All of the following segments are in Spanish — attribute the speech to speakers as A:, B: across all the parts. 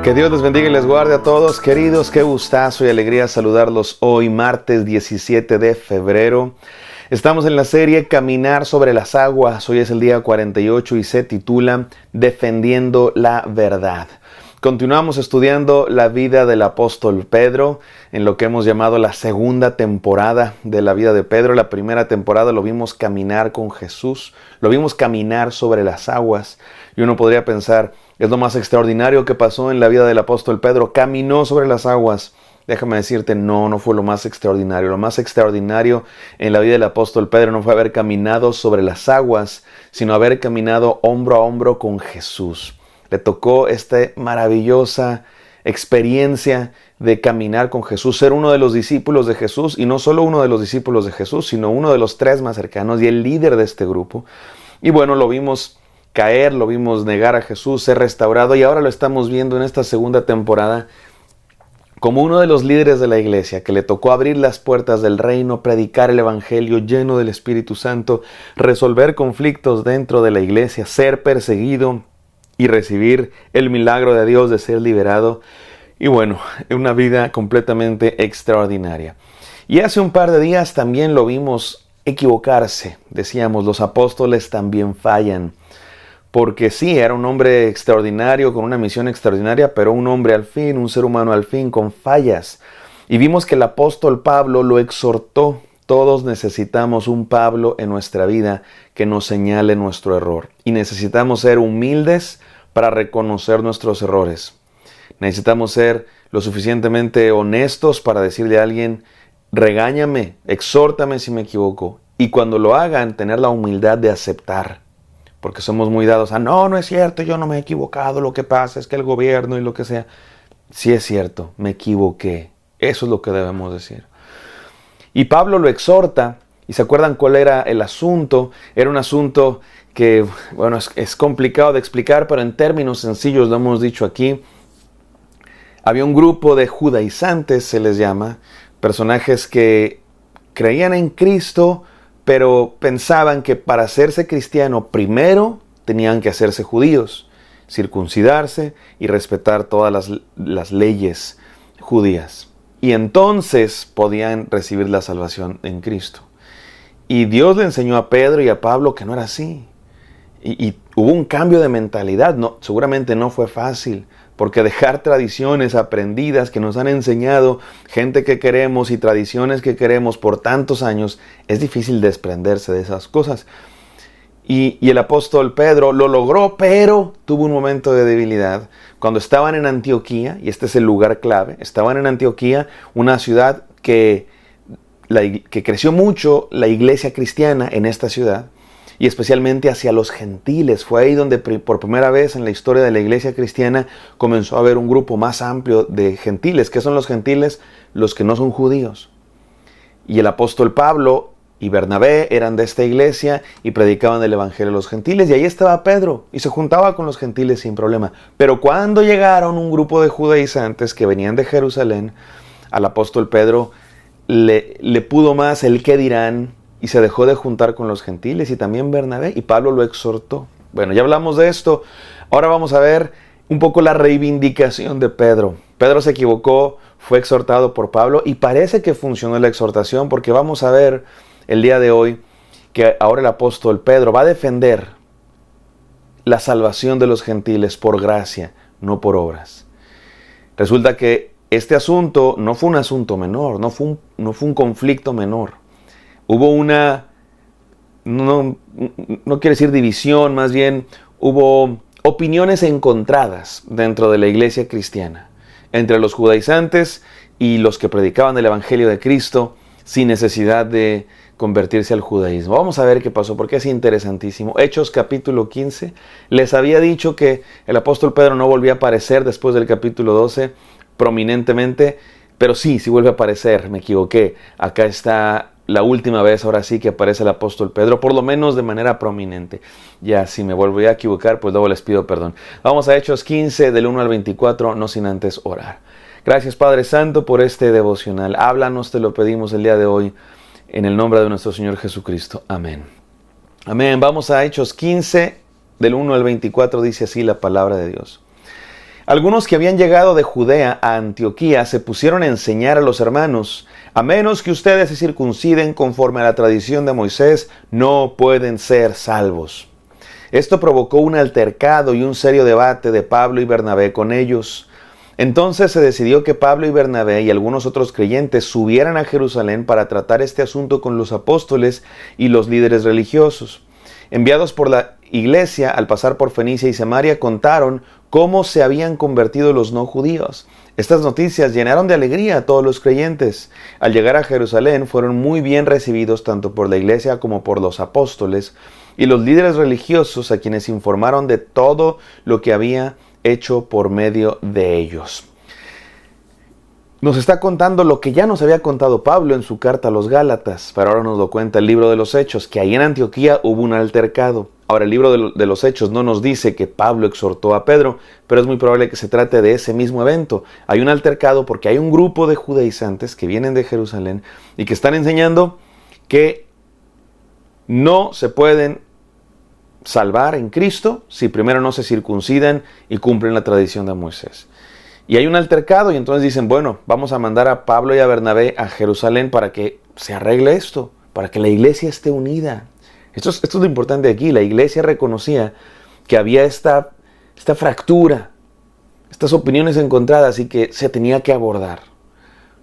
A: Que Dios les bendiga y les guarde a todos, queridos. Qué gustazo y alegría saludarlos hoy, martes 17 de febrero. Estamos en la serie Caminar sobre las aguas. Hoy es el día 48 y se titula Defendiendo la verdad. Continuamos estudiando la vida del apóstol Pedro en lo que hemos llamado la segunda temporada de la vida de Pedro. La primera temporada lo vimos caminar con Jesús, lo vimos caminar sobre las aguas. Y uno podría pensar, es lo más extraordinario que pasó en la vida del apóstol Pedro. Caminó sobre las aguas. Déjame decirte, no fue lo más extraordinario. Lo más extraordinario en la vida del apóstol Pedro no fue haber caminado sobre las aguas, sino haber caminado hombro a hombro con Jesús. Le tocó esta maravillosa experiencia de caminar con Jesús, ser uno de los discípulos de Jesús, y no solo uno de los discípulos de Jesús, sino uno de los tres más cercanos y el líder de este grupo. Y bueno, lo vimos caer, lo vimos negar a Jesús, ser restaurado, y ahora lo estamos viendo en esta segunda temporada como uno de los líderes de la iglesia, que le tocó abrir las puertas del reino, predicar el evangelio lleno del Espíritu Santo, resolver conflictos dentro de la iglesia, ser perseguido y recibir el milagro de Dios de ser liberado. Y bueno, una vida completamente extraordinaria. Y hace un par de días también lo vimos equivocarse. Decíamos, los apóstoles también fallan. Porque sí, era un hombre extraordinario, con una misión extraordinaria, pero un hombre al fin, un ser humano al fin, con fallas. Y vimos que el apóstol Pablo lo exhortó. Todos necesitamos un Pablo en nuestra vida que nos señale nuestro error. Y necesitamos ser humildes para reconocer nuestros errores. Necesitamos ser lo suficientemente honestos para decirle a alguien, regáñame, exhórtame si me equivoco. Y cuando lo hagan, tener la humildad de aceptar. Porque somos muy dados a, no es cierto, yo no me he equivocado, lo que pasa es que el gobierno y lo que sea. Sí es cierto, me equivoqué. Eso es lo que debemos decir. Y Pablo lo exhorta, y ¿se acuerdan cuál era el asunto? Era un asunto que, bueno, es complicado de explicar, pero en términos sencillos lo hemos dicho aquí. Había un grupo de judaizantes, se les llama, personajes que creían en Cristo, pero pensaban que para hacerse cristiano primero tenían que hacerse judíos, circuncidarse y respetar todas las leyes judías. Y entonces podían recibir la salvación en Cristo. Y Dios le enseñó a Pedro y a Pablo que no era así. Y hubo un cambio de mentalidad. Seguramente no fue fácil, porque dejar tradiciones aprendidas que nos han enseñado gente que queremos y tradiciones que queremos por tantos años, es difícil desprenderse de esas cosas. Y el apóstol Pedro lo logró, pero tuvo un momento de debilidad. Cuando estaban en Antioquía, y este es el lugar clave, estaban en Antioquía, una ciudad que creció mucho la iglesia cristiana en esta ciudad, y especialmente hacia los gentiles. Fue ahí donde por primera vez en la historia de la iglesia cristiana comenzó a haber un grupo más amplio de gentiles. ¿Qué son los gentiles? Los que no son judíos. Y el apóstol Pablo y Bernabé eran de esta iglesia y predicaban el evangelio a los gentiles. Y ahí estaba Pedro y se juntaba con los gentiles sin problema. Pero cuando llegaron un grupo de judaizantes que venían de Jerusalén, al apóstol Pedro le pudo más el qué dirán, y se dejó de juntar con los gentiles, y también Bernabé, y Pablo lo exhortó. Bueno, ya hablamos de esto. Ahora vamos a ver un poco la reivindicación de Pedro. Pedro se equivocó, fue exhortado por Pablo, y parece que funcionó la exhortación, porque vamos a ver el día de hoy que ahora el apóstol Pedro va a defender la salvación de los gentiles por gracia, no por obras. Resulta que este asunto no fue un asunto menor, no fue un conflicto menor. Hubo no quiero decir división, más bien hubo opiniones encontradas dentro de la iglesia cristiana, entre los judaizantes y los que predicaban el evangelio de Cristo sin necesidad de convertirse al judaísmo. Vamos a ver qué pasó, porque es interesantísimo. Hechos capítulo 15, les había dicho que el apóstol Pedro no volvía a aparecer después del capítulo 12 prominentemente, pero sí vuelve a aparecer, me equivoqué. Acá está la última vez, ahora sí, que aparece el apóstol Pedro, por lo menos de manera prominente. Ya, si me volví a equivocar, pues luego les pido perdón. Vamos a Hechos 15, del 1 al 24, no sin antes orar. Gracias, Padre Santo, por este devocional. Háblanos, te lo pedimos el día de hoy, en el nombre de nuestro Señor Jesucristo. Amén. Amén. Vamos a Hechos 15, del 1 al 24, dice así la palabra de Dios. Algunos que habían llegado de Judea a Antioquía se pusieron a enseñar a los hermanos: a menos que ustedes se circunciden conforme a la tradición de Moisés, no pueden ser salvos. Esto provocó un altercado y un serio debate de Pablo y Bernabé con ellos. Entonces se decidió que Pablo y Bernabé y algunos otros creyentes subieran a Jerusalén para tratar este asunto con los apóstoles y los líderes religiosos. Enviados por la iglesia, al pasar por Fenicia y Samaria, contaron cómo se habían convertido los no judíos. Estas noticias llenaron de alegría a todos los creyentes. Al llegar a Jerusalén fueron muy bien recibidos tanto por la iglesia como por los apóstoles y los líderes religiosos, a quienes informaron de todo lo que había hecho por medio de ellos. Nos está contando lo que ya nos había contado Pablo en su carta a los Gálatas, pero ahora nos lo cuenta el libro de los Hechos, que ahí en Antioquía hubo un altercado. Ahora, el libro de los Hechos no nos dice que Pablo exhortó a Pedro, pero es muy probable que se trate de ese mismo evento. Hay un altercado porque hay un grupo de judaizantes que vienen de Jerusalén y que están enseñando que no se pueden salvar en Cristo si primero no se circuncidan y cumplen la tradición de Moisés. Y hay un altercado y entonces dicen, bueno, vamos a mandar a Pablo y a Bernabé a Jerusalén para que se arregle esto, para que la iglesia esté unida. Esto es lo importante aquí. La iglesia reconocía que había esta fractura, estas opiniones encontradas y que se tenía que abordar.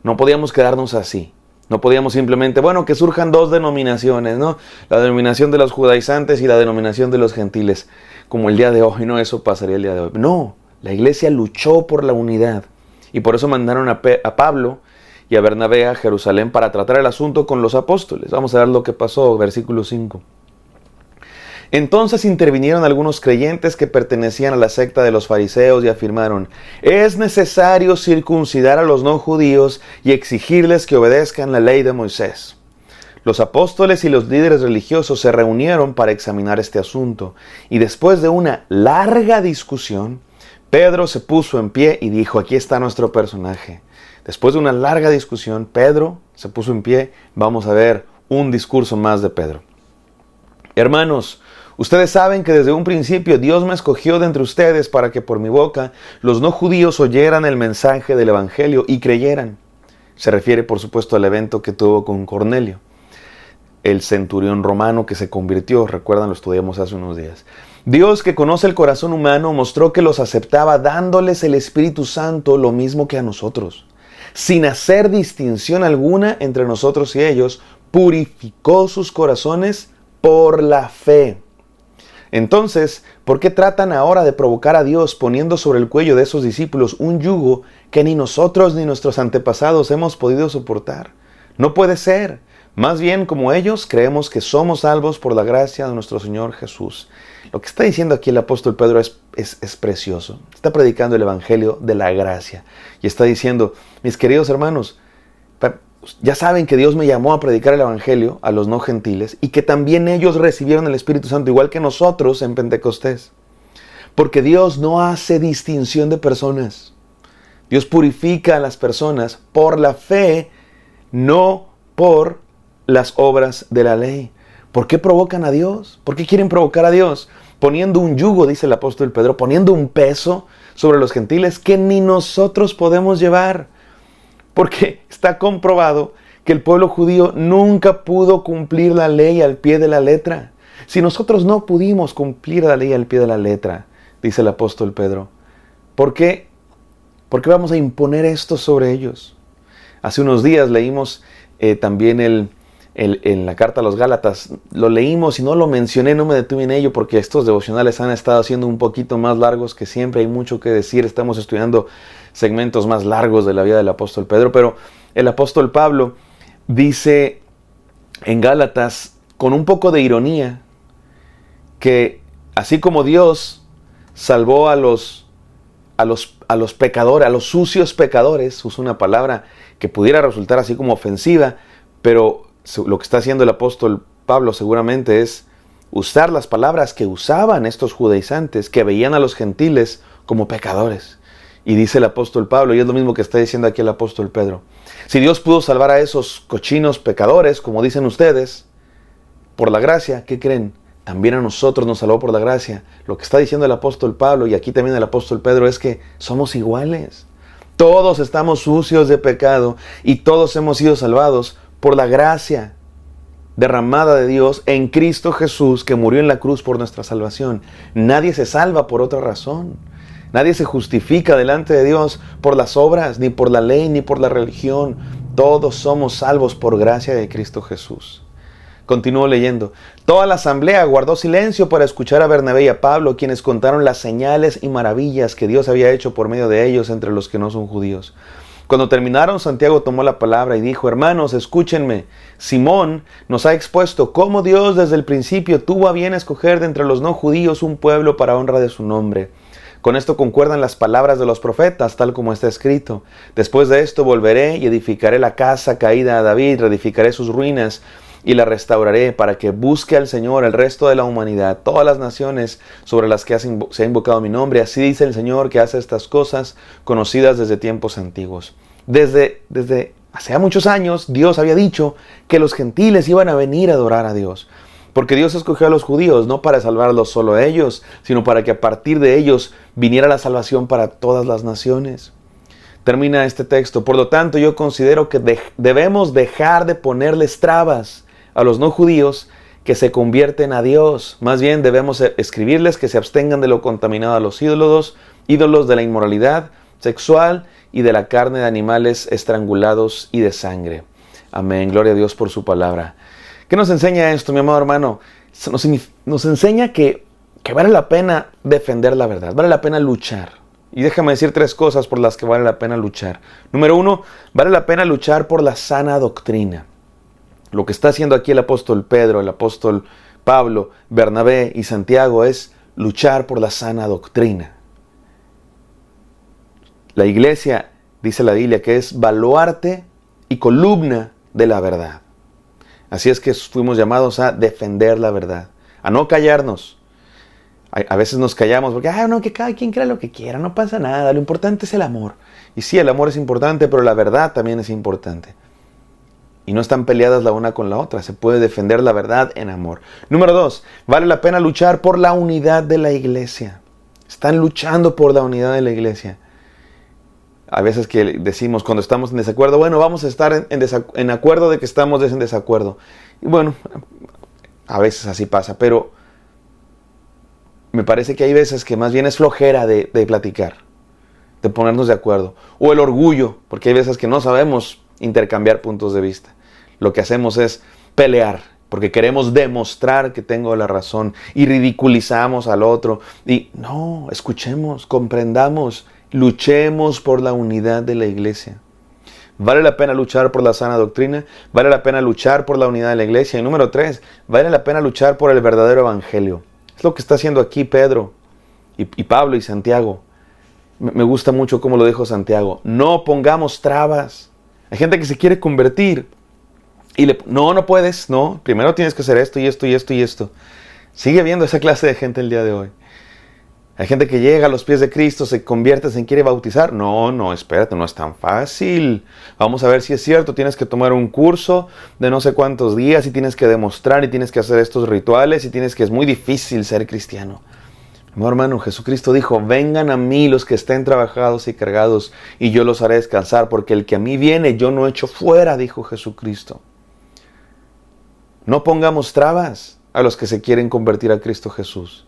A: No podíamos quedarnos así. No podíamos simplemente, bueno, que surjan dos denominaciones, ¿no? La denominación de los judaizantes y la denominación de los gentiles. Como el día de hoy, ¿no? Eso pasaría el día de hoy. No. La iglesia luchó por la unidad y por eso mandaron a Pablo y a Bernabé a Jerusalén para tratar el asunto con los apóstoles. Vamos a ver lo que pasó, versículo 5. Entonces intervinieron algunos creyentes que pertenecían a la secta de los fariseos y afirmaron: es necesario circuncidar a los no judíos y exigirles que obedezcan la ley de Moisés. Los apóstoles y los líderes religiosos se reunieron para examinar este asunto y después de una larga discusión, Pedro se puso en pie y dijo: aquí está nuestro personaje. Después de una larga discusión, Pedro se puso en pie. Vamos a ver un discurso más de Pedro. Hermanos, ustedes saben que desde un principio Dios me escogió de entre ustedes para que por mi boca los no judíos oyeran el mensaje del evangelio y creyeran. Se refiere, por supuesto, al evento que tuvo con Cornelio, el centurión romano que se convirtió. Recuerdan, lo estudiamos hace unos días. Dios, que conoce el corazón humano, mostró que los aceptaba dándoles el Espíritu Santo lo mismo que a nosotros. Sin hacer distinción alguna entre nosotros y ellos, purificó sus corazones por la fe. Entonces, ¿por qué tratan ahora de provocar a Dios poniendo sobre el cuello de esos discípulos un yugo que ni nosotros ni nuestros antepasados hemos podido soportar? No puede ser. Más bien, como ellos, creemos que somos salvos por la gracia de nuestro Señor Jesús. Lo que está diciendo aquí el apóstol Pedro es precioso. Está predicando el evangelio de la gracia. Y está diciendo: mis queridos hermanos, ya saben que Dios me llamó a predicar el evangelio a los no gentiles y que también ellos recibieron el Espíritu Santo igual que nosotros en Pentecostés. Porque Dios no hace distinción de personas. Dios purifica a las personas por la fe, no por las obras de la ley. ¿Por qué provocan a Dios? ¿Por qué quieren provocar a Dios? Poniendo un yugo, dice el apóstol Pedro, poniendo un peso sobre los gentiles que ni nosotros podemos llevar. Porque está comprobado que el pueblo judío nunca pudo cumplir la ley al pie de la letra. Si nosotros no pudimos cumplir la ley al pie de la letra, dice el apóstol Pedro, ¿por qué vamos a imponer esto sobre ellos? Hace unos días leímos también en la carta a los Gálatas, lo leímos y no lo mencioné, no me detuve en ello porque estos devocionales han estado siendo un poquito más largos que siempre, hay mucho que decir, estamos estudiando segmentos más largos de la vida del apóstol Pedro, pero el apóstol Pablo dice en Gálatas, con un poco de ironía, que así como Dios salvó a los pecadores, a los sucios pecadores, usa una palabra que pudiera resultar así como ofensiva, pero lo que está haciendo el apóstol Pablo seguramente es usar las palabras que usaban estos judaizantes, que veían a los gentiles como pecadores. Y dice el apóstol Pablo, y es lo mismo que está diciendo aquí el apóstol Pedro: si Dios pudo salvar a esos cochinos pecadores, como dicen ustedes, por la gracia, ¿qué creen? también a nosotros nos salvó por la gracia. Lo que está diciendo el apóstol Pablo y aquí también el apóstol Pedro es que somos iguales. Todos estamos sucios de pecado y todos hemos sido salvados por la gracia derramada de Dios en Cristo Jesús, que murió en la cruz por nuestra salvación. Nadie se salva por otra razón. Nadie se justifica delante de Dios por las obras, ni por la ley, ni por la religión. Todos somos salvos por gracia de Cristo Jesús. Continúo leyendo. Toda la asamblea guardó silencio para escuchar a Bernabé y a Pablo, quienes contaron las señales y maravillas que Dios había hecho por medio de ellos entre los que no son judíos. Cuando terminaron, Santiago tomó la palabra y dijo: hermanos, escúchenme. Simón nos ha expuesto cómo Dios desde el principio tuvo a bien escoger de entre los no judíos un pueblo para honra de su nombre. Con esto concuerdan las palabras de los profetas, tal como está escrito. Después de esto volveré y edificaré la casa caída a David, reedificaré sus ruinas y la restauraré, para que busque al Señor el resto de la humanidad, todas las naciones sobre las que se ha invocado mi nombre. Así dice el Señor, que hace estas cosas conocidas desde tiempos antiguos. Desde hace muchos años Dios había dicho que los gentiles iban a venir a adorar a Dios. Porque Dios escogió a los judíos no para salvarlos solo a ellos, sino para que a partir de ellos viniera la salvación para todas las naciones. Termina este texto. Por lo tanto, yo considero que debemos dejar de ponerles trabas a los no judíos que se convierten a Dios. Más bien debemos escribirles que se abstengan de lo contaminado a los ídolos de la inmoralidad sexual y de la carne de animales estrangulados y de sangre. Amén. Gloria a Dios por su palabra. ¿Qué nos enseña esto, mi amado hermano? Nos enseña que vale la pena defender la verdad, vale la pena luchar. Y déjame decir 3 cosas por las que vale la pena luchar. Número 1, vale la pena luchar por la sana doctrina. Lo que está haciendo aquí el apóstol Pedro, el apóstol Pablo, Bernabé y Santiago es luchar por la sana doctrina. La iglesia, dice la Biblia, que es baluarte y columna de la verdad. Así es que fuimos llamados a defender la verdad, a no callarnos. A veces nos callamos porque, que cada quien crea lo que quiera, no pasa nada, lo importante es el amor. Y sí, el amor es importante, pero la verdad también es importante. Y no están peleadas la una con la otra, se puede defender la verdad en amor. Número 2, vale la pena luchar por la unidad de la iglesia. Están luchando por la unidad de la iglesia. A veces que decimos cuando estamos en desacuerdo, bueno, vamos a estar en acuerdo de que estamos en desacuerdo. Y bueno, a veces así pasa, pero me parece que hay veces que más bien es flojera de platicar, de ponernos de acuerdo. O el orgullo, porque hay veces que no sabemos intercambiar puntos de vista. Lo que hacemos es pelear, porque queremos demostrar que tengo la razón y ridiculizamos al otro. Y no, escuchemos, comprendamos, luchemos por la unidad de la iglesia. Vale la pena luchar por la sana doctrina, vale la pena luchar por la unidad de la iglesia. Y número 3, vale la pena luchar por el verdadero evangelio. Es lo que está haciendo aquí Pedro y Pablo y Santiago. Me gusta mucho cómo lo dijo Santiago. No pongamos trabas. Hay gente que se quiere convertir y no puedes, no. Primero tienes que hacer esto y esto y esto y esto. Sigue habiendo esa clase de gente el día de hoy. Hay gente que llega a los pies de Cristo, se convierte, se quiere bautizar. No, espérate, no es tan fácil. Vamos a ver si es cierto. Tienes que tomar un curso de no sé cuántos días y tienes que demostrar y tienes que hacer estos rituales y es muy difícil ser cristiano. No, hermano, Jesucristo dijo: vengan a mí los que estén trabajados y cargados y yo los haré descansar, porque el que a mí viene yo no echo fuera, dijo Jesucristo. No pongamos trabas a los que se quieren convertir a Cristo Jesús.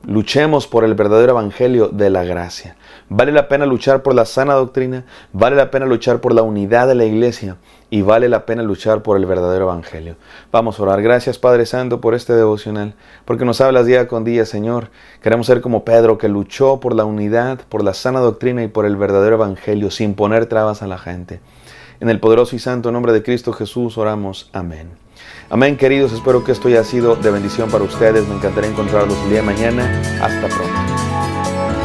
A: Luchemos por el verdadero evangelio de la gracia. Vale la pena luchar por la sana doctrina, vale la pena luchar por la unidad de la iglesia y vale la pena luchar por el verdadero evangelio. Vamos a orar. Gracias, Padre Santo, por este devocional, porque nos hablas día con día, Señor. Queremos ser como Pedro, que luchó por la unidad, por la sana doctrina y por el verdadero evangelio, sin poner trabas a la gente. En el poderoso y santo nombre de Cristo Jesús oramos. Amén. Amén, queridos. Espero que esto haya sido de bendición para ustedes. Me encantaría encontrarlos el día de mañana. Hasta pronto.